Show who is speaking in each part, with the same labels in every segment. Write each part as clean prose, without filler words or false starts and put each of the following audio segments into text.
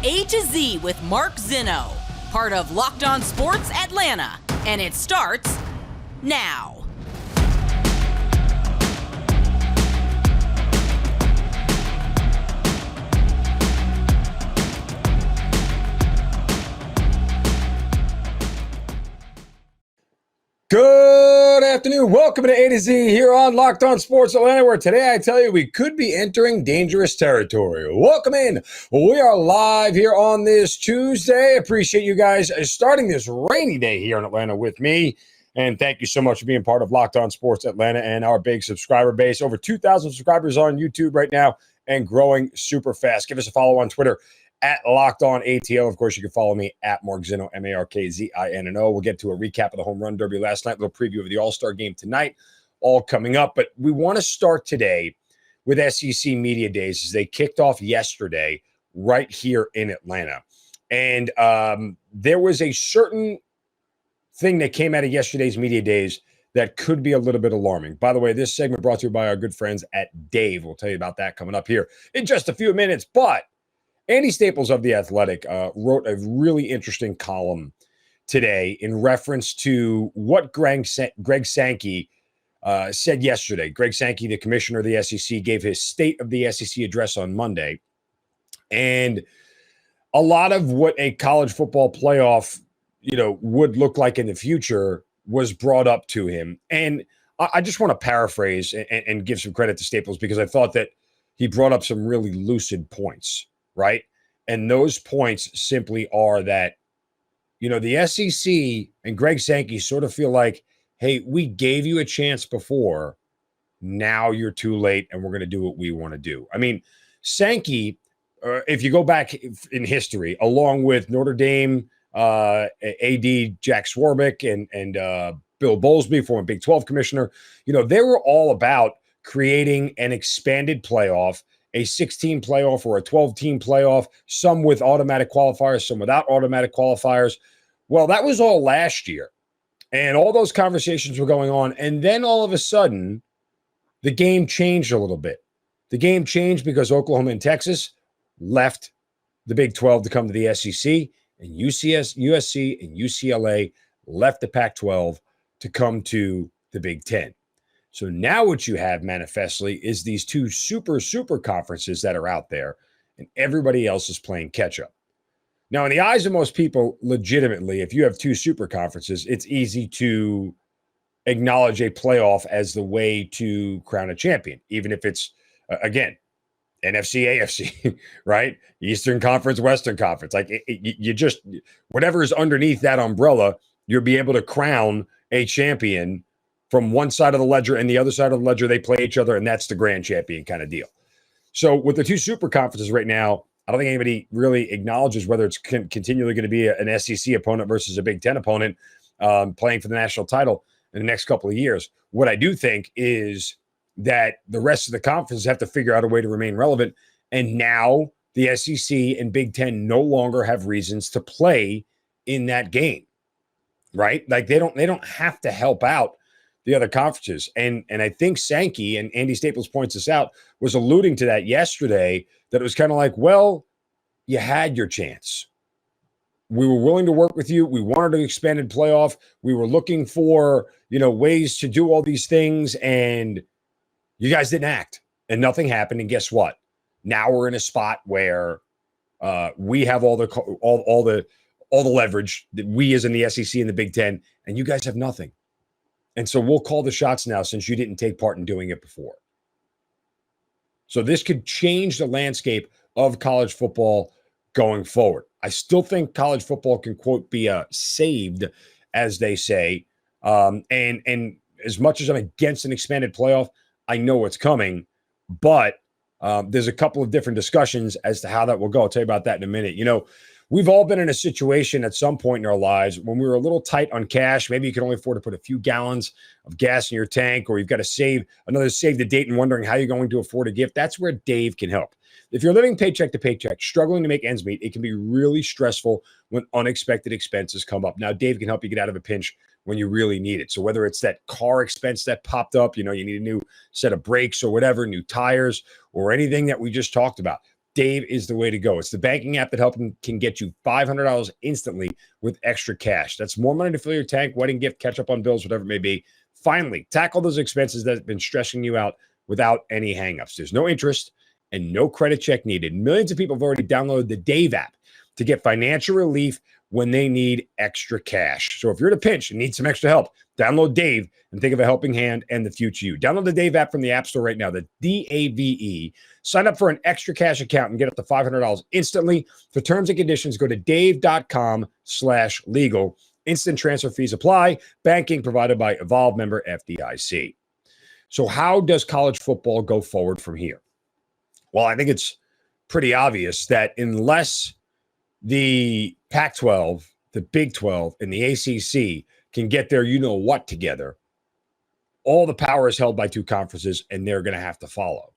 Speaker 1: A to Z with Mark Zinno, part of Locked On Sports Atlanta, and it starts now.
Speaker 2: Good afternoon. Welcome to A to Z here on Locked On Sports Atlanta, where today I tell you we could be entering dangerous territory. Welcome in. We are live here on this Tuesday. Appreciate you guys starting this rainy day here in Atlanta with me. And thank you so much for being part of Locked On Sports Atlanta and our big subscriber base. Over 2,000 subscribers on YouTube right now and growing super fast. Give us a follow on Twitter at Locked On ATL. Of course, you can follow me at Mark Zinno, MarkZinno. We'll get to a recap of the home run derby last night, a little preview of the All-Star game tonight, all coming up. But we want to start today with SEC Media Days as they kicked off yesterday right here in Atlanta. And there was a certain thing that came out of yesterday's Media Days that could be a little bit alarming. By the way, this segment brought to you by our good friends at Dave. We'll tell you about that coming up here in just a few minutes. But Andy Staples of The Athletic wrote a really interesting column today in reference to what Greg Sankey said yesterday. Greg Sankey, the commissioner of the SEC, gave his State of the SEC address on Monday. And a lot of what a college football playoff, would look like in the future was brought up to him. And I just want to paraphrase and give some credit to Staples because I thought that he brought up some really lucid points. Right. And those points simply are that, the SEC and Greg Sankey sort of feel like, hey, we gave you a chance before. Now you're too late and we're going to do what we want to do. I mean, Sankey, if you go back in history, along with Notre Dame, AD Jack Swarbrick and Bill Bowlesby, former Big 12 commissioner, they were all about creating an expanded playoff, a 16 playoff or a 12-team playoff, some with automatic qualifiers, some without automatic qualifiers. Well, that was all last year. And all those conversations were going on. And then all of a sudden, the game changed a little bit. The game changed because Oklahoma and Texas left the Big 12 to come to the SEC, and USC and UCLA left the Pac-12 to come to the Big 10. So now what you have manifestly is these two super conferences that are out there, and everybody else is playing catch up. Now, in the eyes of most people, legitimately, if you have two super conferences, it's easy to acknowledge a playoff as the way to crown a champion, even if it's, again, NFC, AFC, right? Eastern Conference, Western Conference. Like you just, whatever is underneath that umbrella, you'll be able to crown a champion from one side of the ledger, and the other side of the ledger, they play each other, and that's the grand champion kind of deal. So with the two super conferences right now, I don't think anybody really acknowledges whether it's continually going to be an SEC opponent versus a Big Ten opponent playing for the national title in the next couple of years. What I do think is that the rest of the conferences have to figure out a way to remain relevant, and now the SEC and Big Ten no longer have reasons to play in that game, right? Like they don't have to help out the other conferences. And I think Sankey, and Andy Staples points this out, was alluding to that yesterday, that it was kind of like, well, you had your chance. We were willing to work with you. We wanted an expanded playoff. We were looking for, ways to do all these things, and you guys didn't act, and nothing happened. And guess what? Now we're in a spot where we have all the leverage that we as in the SEC and the Big Ten, and you guys have nothing. And so we'll call the shots now since you didn't take part in doing it before. So this could change the landscape of college football going forward. I still think college football can, quote, be saved, as they say. And as much as I'm against an expanded playoff, I know it's coming. But there's a couple of different discussions as to how that will go. I'll tell you about that in a minute. We've all been in a situation at some point in our lives when we were a little tight on cash. Maybe you can only afford to put a few gallons of gas in your tank, or you've got to save the date and wondering how you're going to afford a gift. That's where Dave can help. If you're living paycheck to paycheck, struggling to make ends meet, it can be really stressful when unexpected expenses come up. Now, Dave can help you get out of a pinch when you really need it. So whether it's that car expense that popped up, you need a new set of brakes or whatever, new tires, or anything that we just talked about, Dave is the way to go. It's the banking app that can get you $500 instantly with extra cash. That's more money to fill your tank, wedding gift, catch up on bills, whatever it may be. Finally, tackle those expenses that have been stressing you out without any hangups. There's no interest and no credit check needed. Millions of people have already downloaded the Dave app to get financial relief when they need extra cash. So if you're in a pinch and need some extra help, download Dave and think of a helping hand and the future you. Download the Dave app from the App Store right now, the DAVE. Sign up for an extra cash account and get up to $500 instantly. For terms and conditions, go to dave.com/legal. Instant transfer fees apply. Banking provided by Evolve, member FDIC. So how does college football go forward from here? Well, I think it's pretty obvious that unless the Pac-12, the Big 12, and the ACC can get their you-know-what together, all the power is held by two conferences, and they're going to have to follow.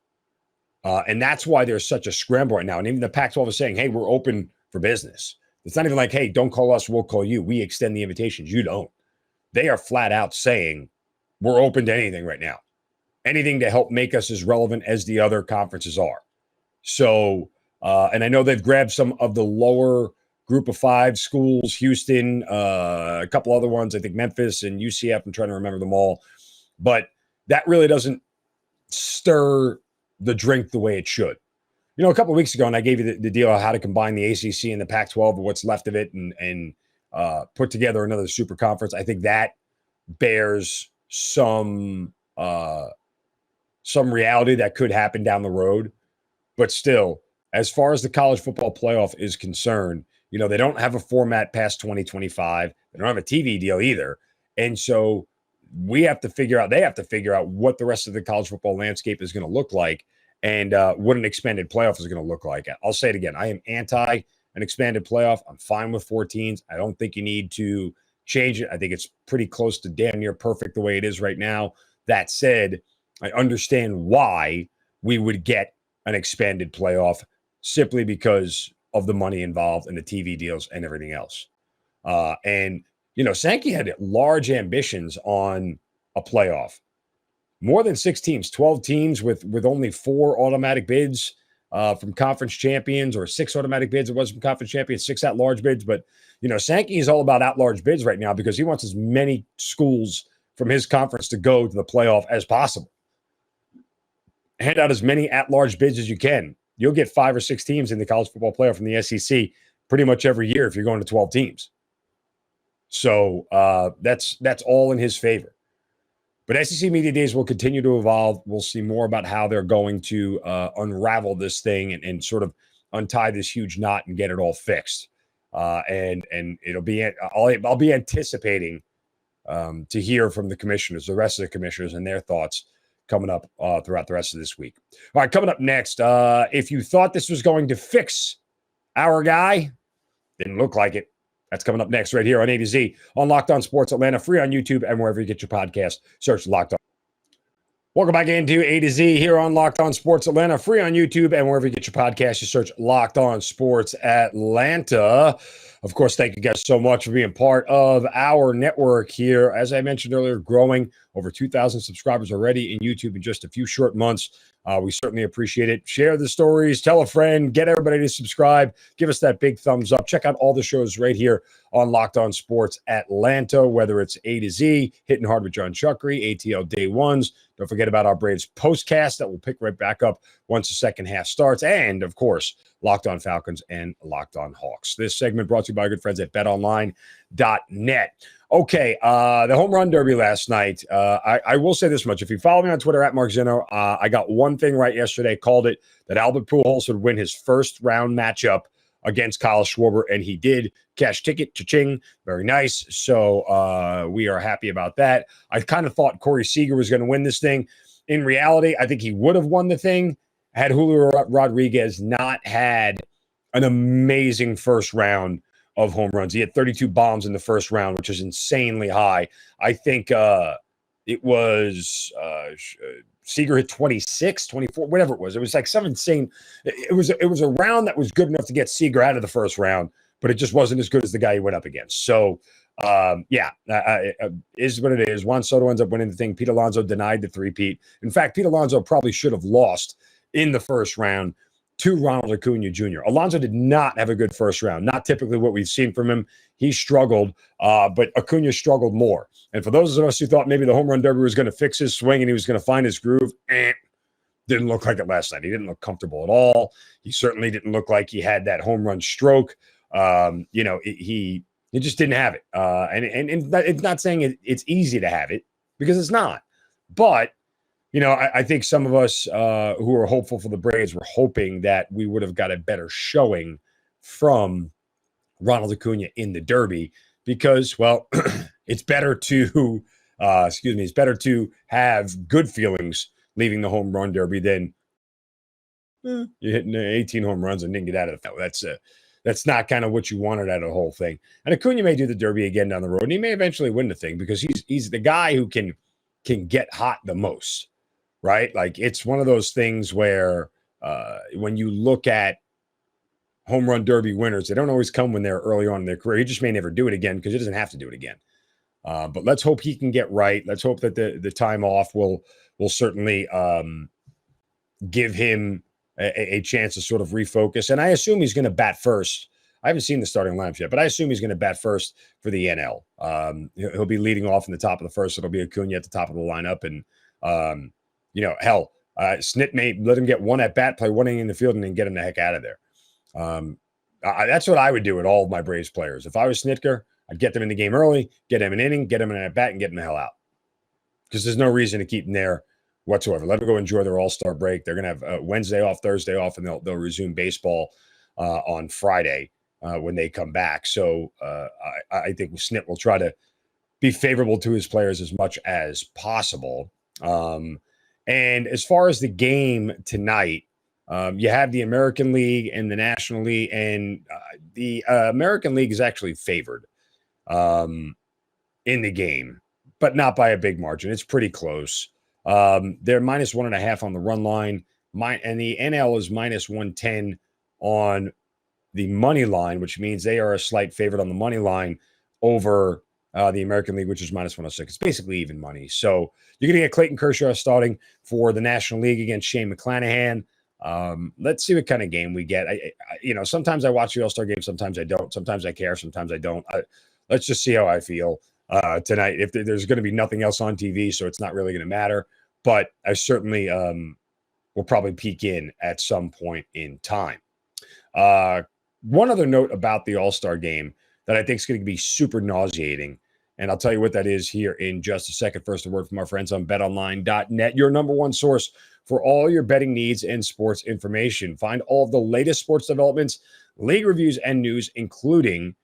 Speaker 2: And that's why there's such a scramble right now. And even the Pac-12 is saying, hey, we're open for business. It's not even like, hey, don't call us, we'll call you. We extend the invitations. You don't. They are flat out saying we're open to anything right now. Anything to help make us as relevant as the other conferences are. So, and I know they've grabbed some of the lower group of five schools, Houston, a couple other ones, I think Memphis and UCF. I'm trying to remember them all. But that really doesn't stir the drink the way it should. You know, a couple of weeks ago, and I gave you the deal on how to combine the ACC and the Pac-12 or what's left of it and put together another super conference. I think that bears some reality that could happen down the road. But still, as far as the college football playoff is concerned, you know, they don't have a format past 2025. They don't have a TV deal either. And so they have to figure out what the rest of the college football landscape is going to look like and what an expanded playoff is going to look like. I'll say it again. I am anti an expanded playoff. I'm fine with 4 teams. I don't think you need to change it. I think it's pretty close to damn near perfect the way it is right now. That said, I understand why we would get an expanded playoff simply because of the money involved and the TV deals and everything else. And, you know, Sankey had large ambitions on a playoff. More than 6 teams, 12 teams with only 4 automatic bids from conference champions, or 6 automatic bids. It was from conference champions, 6 at-large bids. But, you know, Sankey is all about at-large bids right now because he wants as many schools from his conference to go to the playoff as possible. Hand out as many at-large bids as you can. You'll get 5 or 6 teams in the college football playoff from the SEC pretty much every year if you're going to 12 teams. So that's all in his favor. But SEC Media Days will continue to evolve. We'll see more about how they're going to unravel this thing and sort of untie this huge knot and get it all fixed. And it'll be I'll be anticipating to hear from the commissioners, the rest of the commissioners, and their thoughts coming up throughout the rest of this week. All right, coming up next, if you thought this was going to fix our guy, didn't look like it. That's coming up next right here on A to Z on Locked On Sports Atlanta, free on YouTube and wherever you get your podcast. Search Locked On. Welcome back into A to Z here on Locked On Sports Atlanta, free on YouTube and wherever you get your podcast. You search Locked On Sports Atlanta. Of course, thank you guys so much for being part of our network here. As I mentioned earlier, growing over 2,000 subscribers already in YouTube in just a few short months. We certainly appreciate it. Share the stories, tell a friend, get everybody to subscribe. Give us that big thumbs up. Check out all the shows right here on Locked On Sports Atlanta, whether it's A to Z, Hitting Hard with John Chuckery, ATL Day Ones. Don't forget about our Braves postcast that will pick right back up once the second half starts. And, of course, Locked On Falcons and Locked On Hawks. This segment brought to you by our good friends at betonline.net. Okay, the home run derby last night. I will say this much. If you follow me on Twitter at Mark Zinno, I got one thing right yesterday, called it that Albert Pujols would win his first round matchup against Kyle Schwarber, and he did. Cash ticket, cha-ching, very nice. So we are happy about that. I kind of thought Corey Seager was going to win this thing. In reality, I think he would have won the thing had Julio Rodriguez not had an amazing first round of home runs. He had 32 bombs in the first round, which is insanely high. I think it was Seager hit 26, 24, whatever it was. It was like some insane. It was a round that was good enough to get Seager out of the first round, but it just wasn't as good as the guy he went up against. So, is what it is. Juan Soto ends up winning the thing. Pete Alonso denied the three-peat. In fact, Pete Alonso probably should have lost in the first round to Ronald Acuña Jr. Alonso did not have a good first round. Not typically what we've seen from him. He struggled, but Acuna struggled more. And for those of us who thought maybe the home run derby was going to fix his swing and he was going to find his groove, didn't look like it last night. He didn't look comfortable at all. He certainly didn't look like he had that home run stroke. He just didn't have it. And it's not saying it's easy to have it, because it's not. But I think some of us who are hopeful for the Braves were hoping that we would have got a better showing from Ronald Acuña in the Derby, because, well, it's better to have good feelings leaving the home run derby than you're hitting 18 home runs and didn't get out of the. That's not kind of what you wanted out of the whole thing. And Acuña may do the Derby again down the road, and he may eventually win the thing, because he's the guy who can get hot the most. Right? Like, it's one of those things where when you look at home run derby winners, they don't always come when they're early on in their career. He just may never do it again, because he doesn't have to do it again. But let's hope he can get right. Let's hope that the time off will certainly give him a chance to sort of refocus. And I assume he's going to bat first. I haven't seen the starting lineup yet, but I assume he's going to bat first for the NL. He'll be leading off in the top of the first. It'll be Acuña at the top of the lineup. And, Snit may let him get one at bat, play one inning in the field, and then get him the heck out of there. That's what I would do with all of my Braves players. If I was Snitker, I'd get them in the game early, get them an inning, get them an at bat, and get them the hell out. Because there's no reason to keep them there whatsoever. Let them go enjoy their All-Star break. They're going to have Wednesday off, Thursday off, and they'll resume baseball on Friday when they come back. So I think Snit will try to be favorable to his players as much as possible. And as far as the game tonight, you have the American League and the National League, and the American League is actually favored in the game, but not by a big margin. It's pretty close. They're minus 1.5 on the run line, and the NL is minus 110 on the money line, which means they are a slight favorite on the money line over the American League, which is minus 106. It's basically even money. So you're going to get Clayton Kershaw starting for the National League against Shane McClanahan. Let's see what kind of game we get. Sometimes I watch the All-Star game, sometimes I don't. Sometimes I care, sometimes I don't. Let's just see how I feel tonight. If there's going to be nothing else on TV, so it's not really going to matter. But I certainly will probably peek in at some point in time. One other note about the All-Star game that I think is going to be super nauseating, and I'll tell you what that is here in just a second. First, a word from our friends on betonline.net, your number one source for all your betting needs and sports information. Find all of the latest sports developments, league reviews, and news, including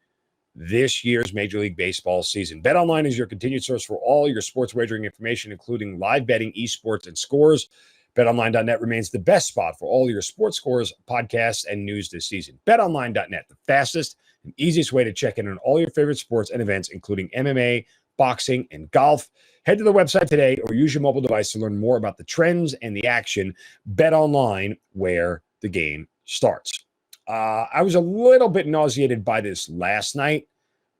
Speaker 2: this year's Major League Baseball season. BetOnline is your continued source for all your sports wagering information, including live betting, esports, and scores. BetOnline.net remains the best spot for all your sports scores, podcasts, and news this season. BetOnline.net, the fastest and easiest way to check in on all your favorite sports and events, including MMA, boxing, and golf. Head to the website today or use your mobile device to learn more about the trends and the action. BetOnline, where the game starts. I was a little bit nauseated by this last night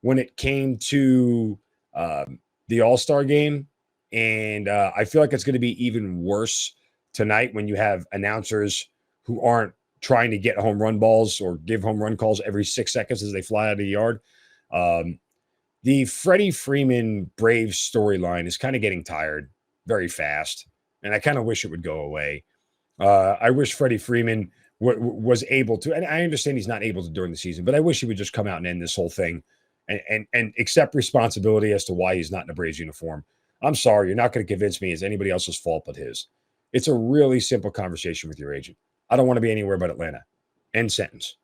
Speaker 2: when it came to the All-Star game, and I feel like it's going to be even worse tonight when you have announcers who aren't trying to get home run balls or give home run calls every 6 seconds as they fly out of the yard. The Freddie Freeman Braves storyline is kind of getting tired very fast, and I kind of wish it would go away. I wish Freddie Freeman was able to, and I understand he's not able to during the season, but I wish he would just come out and end this whole thing and accept responsibility as to why he's not in a Braves uniform. I'm sorry, you're not going to convince me it's anybody else's fault but his. It's a really simple conversation with your agent. I don't want to be anywhere but Atlanta. End sentence.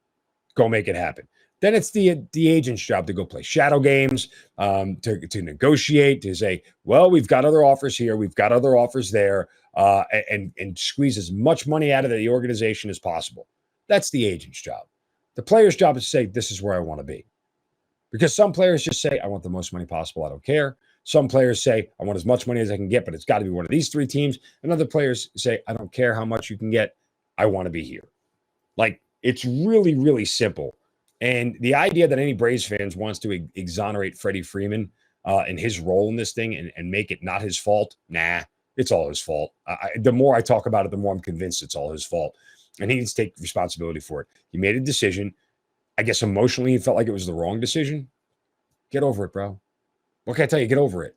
Speaker 2: Go make it happen. Then it's the agent's job to go play shadow games, to negotiate, to say, well, we've got other offers here, we've got other offers there, and squeeze as much money out of the organization as possible. That's the agent's job. The player's job is to say, this is where I want to be. Because some players just say, I want the most money possible, I don't care. Some players say, I want as much money as I can get, but it's got to be one of these three teams. And other players say, I don't care how much you can get, I want to be here. Like, it's really, really simple. And the idea that any Braves fans wants to exonerate Freddie Freeman and his role in this thing and make it not his fault, nah, it's all his fault. The more I talk about it, the more I'm convinced it's all his fault. and he needs to take responsibility for it. He made a decision. I guess emotionally he felt like it was the wrong decision. Get over it, bro. What can I tell you? Get over it.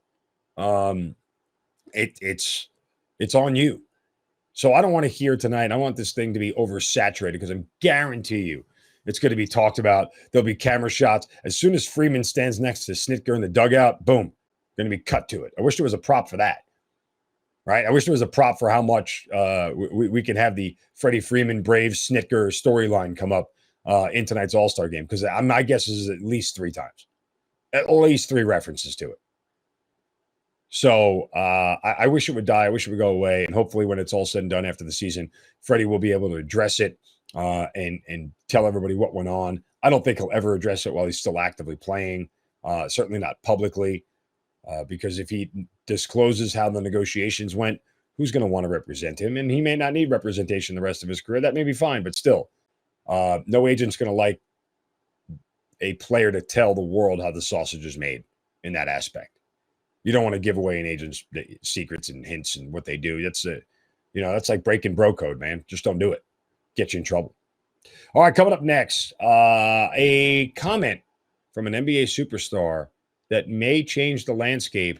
Speaker 2: It's on you. So I don't want to hear tonight. I want this thing to be oversaturated because I guarantee you it's going to be talked about. There'll be camera shots. As soon as Freeman stands next to Snitker in the dugout, boom, going to be cut to it. I wish there was a prop for that. Right? I wish there was a prop for how much we can have the Freddie Freeman Braves Snitker storyline come up in tonight's All-Star game, because my guess is at least 3 times. At least 3 references to it. So I wish it would die. I wish it would go away. And hopefully when it's all said and done after the season, Freddie will be able to address it and tell everybody what went on. I don't think he'll ever address it while he's still actively playing, certainly not publicly, because if he discloses how the negotiations went, who's going to want to represent him? And he may not need representation the rest of his career. That may be fine, but still, no agent's going to like a player to tell the world how the sausage is made in that aspect. You don't want to give away an agent's secrets and hints and what they do. That's like breaking bro code, man. Just don't do it. Get you in trouble. All right, coming up next, a comment from an NBA superstar that may change the landscape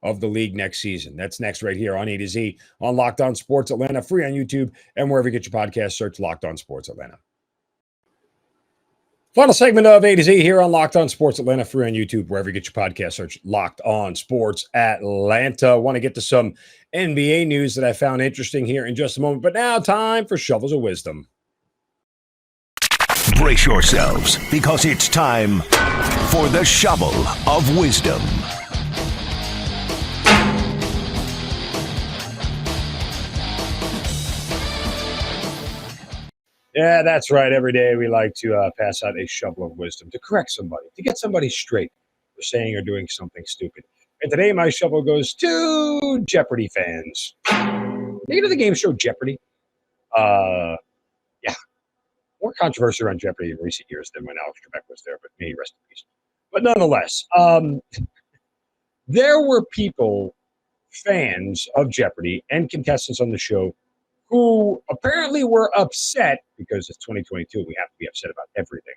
Speaker 2: of the league next season. That's next right here on A to Z on Locked On Sports Atlanta, free on YouTube and wherever you get your podcast. Search Locked On Sports Atlanta. Final segment of A to Z here on Locked On Sports Atlanta, free on YouTube, wherever you get your podcast. Search Locked On Sports Atlanta. Want to get to some NBA news that I found interesting here in just a moment. But now, time for Shovels of Wisdom.
Speaker 3: Brace yourselves, because it's time for the Shovel of Wisdom.
Speaker 2: Yeah, that's right. Every day we like to pass out a shovel of wisdom to correct somebody, to get somebody straight for saying or doing something stupid. And today my shovel goes to Jeopardy fans. You know the game show Jeopardy? Yeah. More controversy around Jeopardy in recent years than when Alex Trebek was there, but may he rest in peace. But nonetheless, there were people, fans of Jeopardy and contestants on the show, who apparently were upset, because it's 2022, we have to be upset about everything,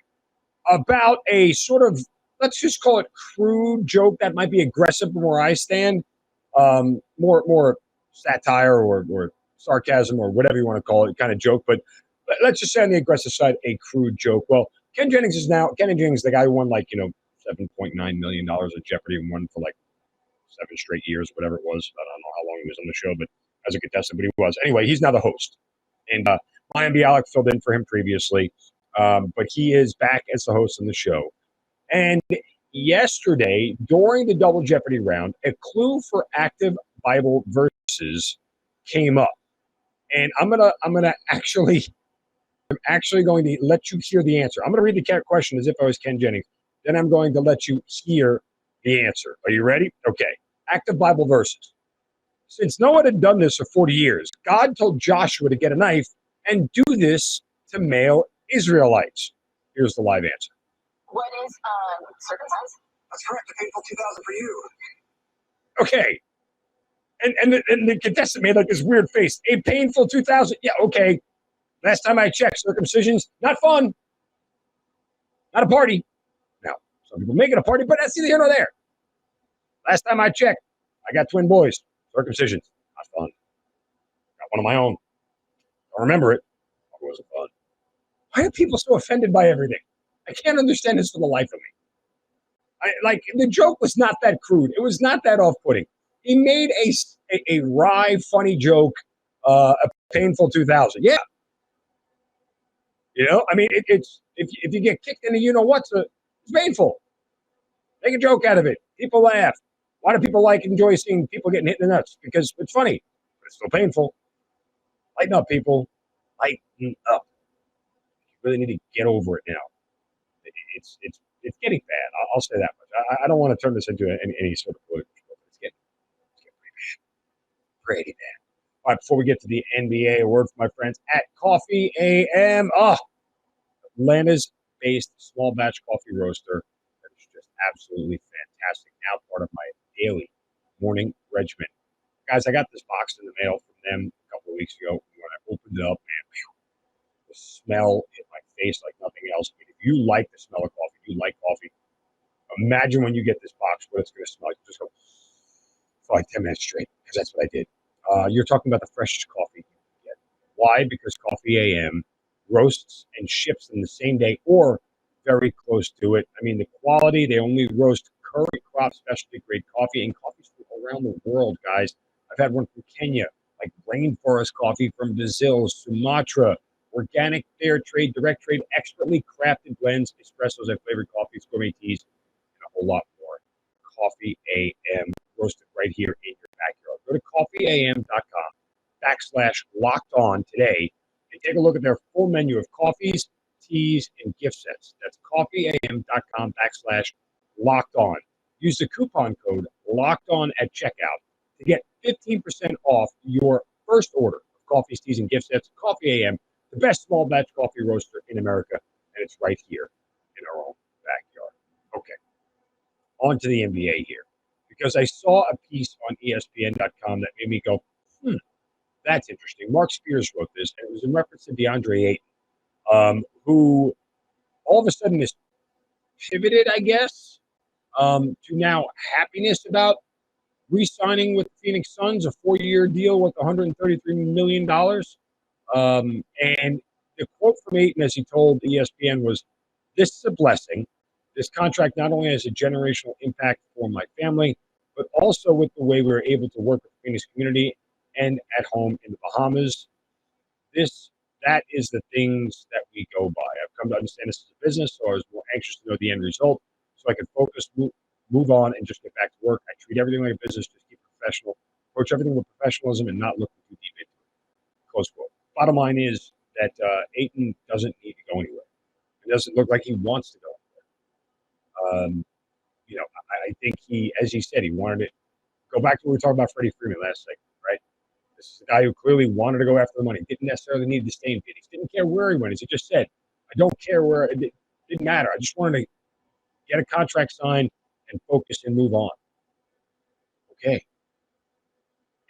Speaker 2: about a sort of, let's just call it crude joke that might be aggressive from where I stand, more satire or sarcasm or whatever you want to call it, kind of joke, but let's just say on the aggressive side, a crude joke. Well, Kenny Jennings, the guy who won $7.9 million at Jeopardy and won for 7 straight years, whatever it was. I don't know how long he was on the show, but as a contestant, but he was. Anyway, he's now the host. And Mayim Bialik filled in for him previously, but he is back as the host on the show. And yesterday, during the Double Jeopardy round, a clue for active Bible verses came up. And I'm actually going to let you hear the answer. I'm going to read the question as if I was Ken Jennings. Then I'm going to let you hear the answer. Are you ready? Okay. Active Bible verses. Since no one had done this for 40 years, God told Joshua to get a knife and do this to male Israelites. Here's the live answer.
Speaker 4: What is circumcised? That's correct. A painful 2,000 for you.
Speaker 2: Okay. And the contestant made this weird face. A painful 2,000. Yeah, okay. Last time I checked, circumcision's not fun. Not a party. Now, some people make it a party, but that's neither here nor there. Last time I checked, I got twin boys. Circumcision, not fun. Got one of my own. Don't remember it. It wasn't fun. Why are people so offended by everything? I can't understand this for the life of me. The joke was not that crude. It was not that off-putting. He made a wry, funny joke, a painful 2,000. Yeah. It's if you get kicked in the you-know-what, it's painful. Make a joke out of it. People laugh. Why do people enjoy seeing people getting hit in the nuts? Because it's funny, but it's still painful. Lighten up, people. Lighten up. You really need to get over it now. It's getting bad. I'll say that much. I don't want to turn this into any sort of political show. It's getting pretty bad. All right, before we get to the NBA, a word from my friends at Coffee AM. Atlanta's based small batch coffee roaster that is just absolutely fantastic. Now part of my daily morning regimen. Guys, I got this box in the mail from them a couple of weeks ago. When I opened it up, man, the smell in my face like nothing else. I mean, if you like the smell of coffee, if you like coffee, imagine when you get this box, what it's going to smell like. Just go for like 10 minutes straight, because that's what I did. You're talking about the freshest coffee you can get. Why? Because Coffee AM roasts and ships them the same day or very close to it. I mean, the quality, they only roast current crop specialty grade coffee, and coffees from around the world, guys. I've had one from Kenya, like rainforest coffee from Brazil, Sumatra, organic, fair trade, direct trade, expertly crafted blends, espressos and flavored coffees, gourmet teas, and a whole lot more. Coffee AM, roasted right here in your backyard. Go to coffeeam.com/locked-on today and take a look at their full menu of coffees, teas, and gift sets. That's coffeeam.com/locked-on. Use the coupon code locked-on at checkout to get 15% off your first order of coffees, teas, and gift sets. Coffee AM, the best small batch coffee roaster in America, and it's right here in our own backyard. Okay, on to the NBA here, because I saw a piece on ESPN.com that made me go, that's interesting. Mark Spears wrote this, and it was in reference to DeAndre Ayton, who all of a sudden is pivoted, I guess, to now happiness about re-signing with the Phoenix Suns, a 4-year deal with $133 million. And the quote from Ayton, as he told ESPN, was, "This is a blessing. This contract not only has a generational impact for my family, but also with the way we were able to work with the Phoenix community and at home in the Bahamas. That is the things that we go by. I've come to understand this as a business, so I was more anxious to know the end result so I could focus, move on, and just get back to work. I treat everything like a business, just keep it professional, approach everything with professionalism, and not looking too deep into it." Close quote. Bottom line is that Ayton doesn't need to go anywhere. It doesn't look like he wants to go anywhere. I think as he said, he wanted to go back to what we were talking about Freddie Freeman last segment, right? This is a guy who clearly wanted to go after the money, didn't necessarily need to stay in Phoenix, didn't care where he went. As he just said, I don't care where, it didn't matter. I just wanted to get a contract signed and focus and move on. Okay.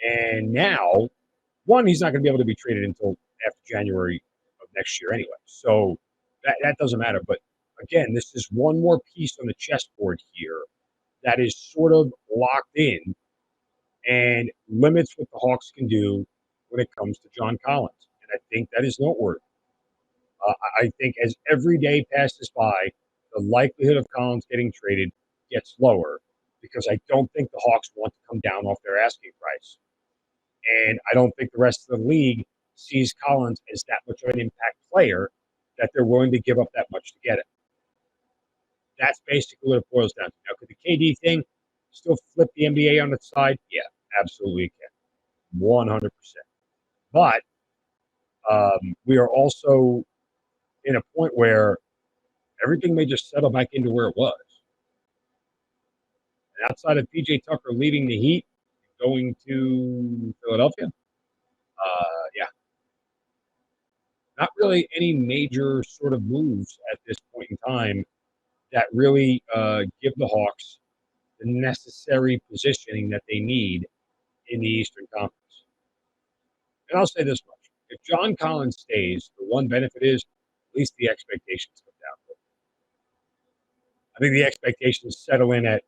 Speaker 2: And now, one, he's not going to be able to be traded until after January of next year anyway. So that doesn't matter. But again, this is one more piece on the chessboard here that is sort of locked in and limits what the Hawks can do when it comes to John Collins. And I think that is noteworthy. I think as every day passes by, the likelihood of Collins getting traded gets lower, because I don't think the Hawks want to come down off their asking price. And I don't think the rest of the league sees Collins as that much of an impact player that they're willing to give up that much to get it. That's basically what it boils down to. Now, could the KD thing still flip the NBA on its side? Yeah, absolutely it can. 100%. But we are also in a point where everything may just settle back into where it was. And outside of PJ Tucker leaving the Heat, going to Philadelphia, yeah. Not really any major sort of moves at this point in time that really give the Hawks the necessary positioning that they need in the Eastern Conference. And I'll say this much. If John Collins stays, the one benefit is at least the expectations come down. I think the expectations settle in at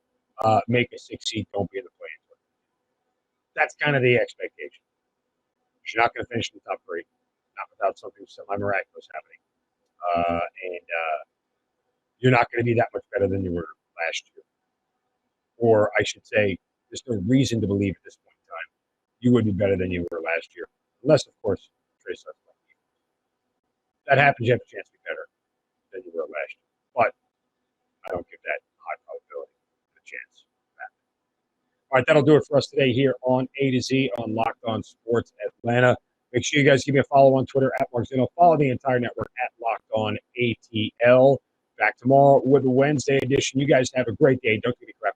Speaker 2: make a 6 seed, don't be in the play-in tournament. That's kind of the expectation. You're not going to finish in the top 3, not without something semi-miraculous happening. And you're not going to be that much better than you were last year. Or I should say, there's no reason to believe at this point in time you would be better than you were last year. Unless, of course, Trey Suggs. That happens, you have a chance to be better than you were last year. But I don't give that high probability of a chance. All right, that'll do it for us today here on A to Z on Locked On Sports Atlanta. Make sure you guys give me a follow on Twitter at Mark Zinno. Follow the entire network at Locked On ATL. Back tomorrow with the Wednesday edition. You guys have a great day. Don't give me crap.